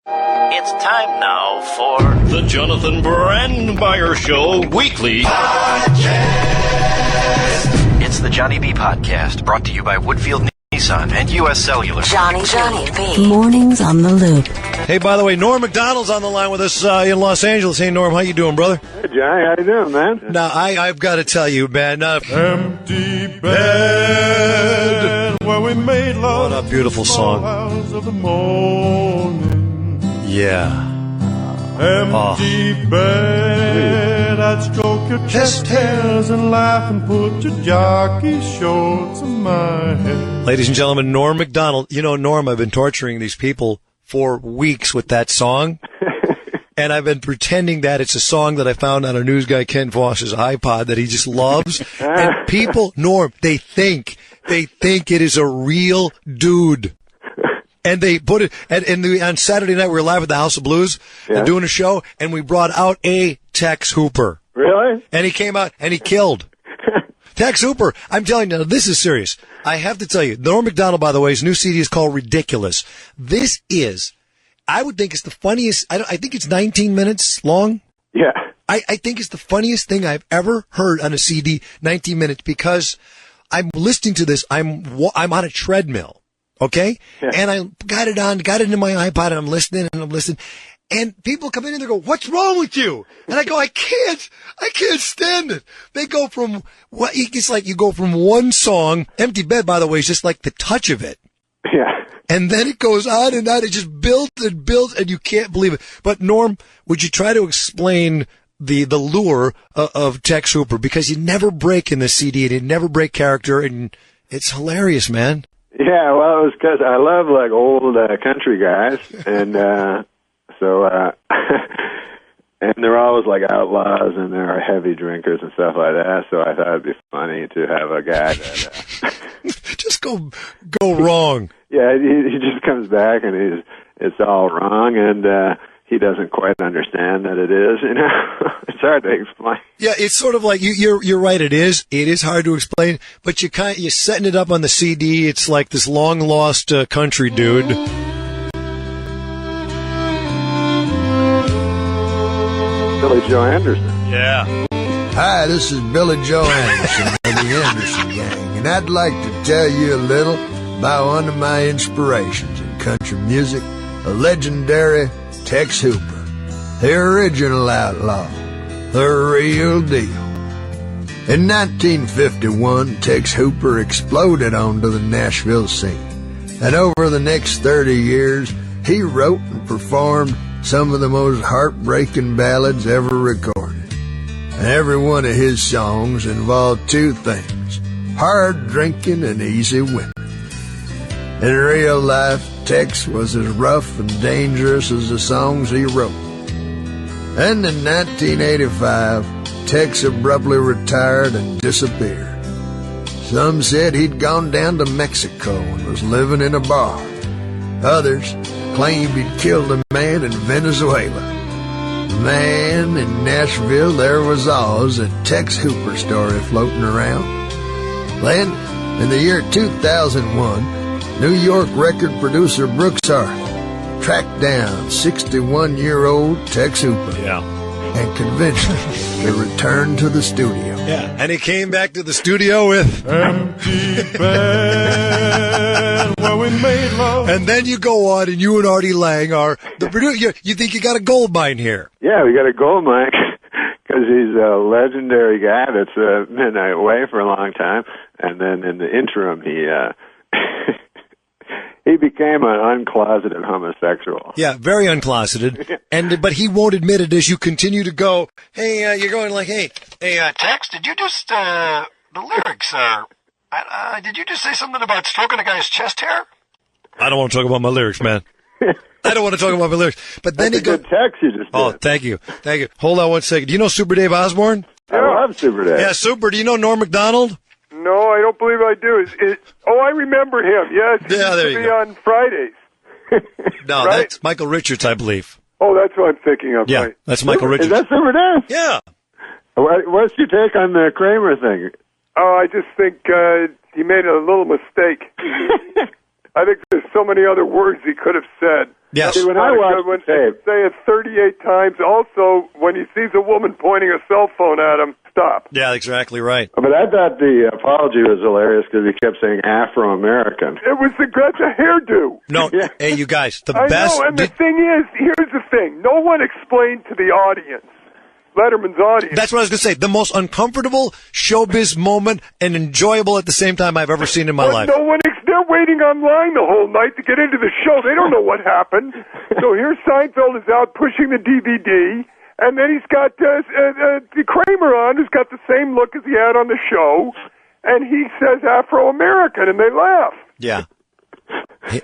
It's time now for the Jonathan Brandmeier Show Weekly Podcast. It's the Johnny B Podcast, brought to you by Woodfield Nissan and U.S. Cellular. Johnny B. Mornings on the Loop. Hey, by the way, Norm Macdonald's on the line with us in Los Angeles. Hey, Norm, how you doing, brother? Hey, Johnny, how you doing, man? Now, I've got to tell you, man. Empty bed where we made love. What a beautiful song. Hours of the morning. Yeah. Empty bed, I'd stroke your chest hairs and laugh and put your jockey shorts in my head. Ladies and gentlemen, Norm Macdonald. You know, Norm, I've been torturing these people for weeks with that song. And I've been pretending that it's a song that I found on a news guy Ken Voss's iPod that he just loves. And people, Norm, they think it is a real dude. And they put it, on Saturday night we were live at the House of Blues, doing a show, and we brought out a Tex Hooper. Really? And he came out and he killed. Tex Hooper, I'm telling you, this is serious. I have to tell you, Norm Macdonald, by the way, his new CD is called Ridiculous. This is, I would think it's the funniest, I think it's 19 minutes long. Yeah. I think it's the funniest thing I've ever heard on a CD, 19 minutes, because I'm listening to this, I'm on a treadmill. Okay? Yeah. And I got it into my iPod, and I'm listening. And people come in and they go, "What's wrong with you?" And I go, I can't stand it. They go from, it's like you go from one song, Empty Bed, by the way, is just like the touch of it. Yeah. And then it goes on and on. It just builds and builds, and you can't believe it. But Norm, would you try to explain the lure of Tex Hooper? Because you never break in the CD, and you never break character, and it's hilarious, man. Yeah, well, it was because I love, like, old country guys, and and they're always, like, outlaws, and they're heavy drinkers and stuff like that, so I thought it'd be funny to have a guy that... just go wrong. Yeah, he just comes back, and it's all wrong, and he doesn't quite understand that it is, you know. It's hard to explain. Yeah, it's sort of like you're right. It is hard to explain, but you're setting it up on the CD. It's like this long lost country dude. Billy Joe Anderson. Yeah. Hi, this is Billy Joe Anderson of the Anderson Gang, and I'd like to tell you a little about one of my inspirations in country music, a legendary Tex Hooper, the original outlaw, the real deal. In 1951, Tex Hooper exploded onto the Nashville scene, and over the next 30 years, he wrote and performed some of the most heartbreaking ballads ever recorded. And every one of his songs involved two things: hard drinking and easy women. In real life, Tex was as rough and dangerous as the songs he wrote. And in 1985, Tex abruptly retired and disappeared. Some said he'd gone down to Mexico and was living in a bar. Others claimed he'd killed a man in Venezuela. Man, in Nashville there was always a Tex Hooper story floating around. Then, in the year 2001, New York record producer Brooks Hart tracked down 61-year-old Tex Hooper and convinced him to return to the studio. Yeah, and he came back to the studio with Empty bed where we made love. And then you go on, and you and Artie Lang are the producer. You think you got a gold mine here? Yeah, we got a gold mine because he's a legendary guy that's been away for a long time, and then in the interim, he became an uncloseted homosexual. Yeah, very uncloseted. But he won't admit it as you continue to go, hey, you're going like, hey, Tex, did you just, the lyrics, did you just say something about stroking a guy's chest hair? I don't want to talk about my lyrics, man. I don't want to talk about my lyrics. But then That's he a good text you just did. Oh, thank you. Hold on one second. Do you know Super Dave Osborne? I love Super Dave. Yeah, Super. Do you know Norm Macdonald? No, I don't believe I do. I remember him. Yes, he yeah, there used to you be go. On Fridays. No, right? That's Michael Richards, I believe. Oh, that's what I'm thinking of. Yeah, right. that's Michael Richards. Is that Super Dave? Yeah. What's your take on the Kramer thing? Oh, I just think he made a little mistake. I think there's so many other words he could have said. Yes. See, when I watch tape, say it 38 times. Also, when he sees a woman pointing a cell phone at him, stop. Yeah, exactly right. but I thought the apology was hilarious because he kept saying Afro-American. It was that's a hairdo. No, hey, you guys, the I best. know, and the thing is, here's the thing. No one explained to the audience, Letterman's audience. That's what I was going to say. The most uncomfortable showbiz moment and enjoyable at the same time I've ever seen in my life. No one. They're waiting online the whole night to get into the show. They don't know what happened. So here Seinfeld is out pushing the DVD, and then he's got Kramer on, who's got the same look as he had on the show, and he says Afro-American, and they laugh. Yeah.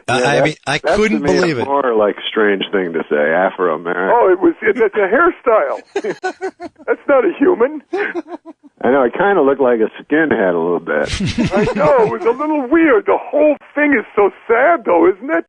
I mean, I couldn't believe it. More like strange thing to say, Afro-American. Oh, it's a hairstyle. That's not a human. I know, it kind of looked like a skinhead a little bit. I know, it was a little weird. The whole thing is so sad, though, isn't it?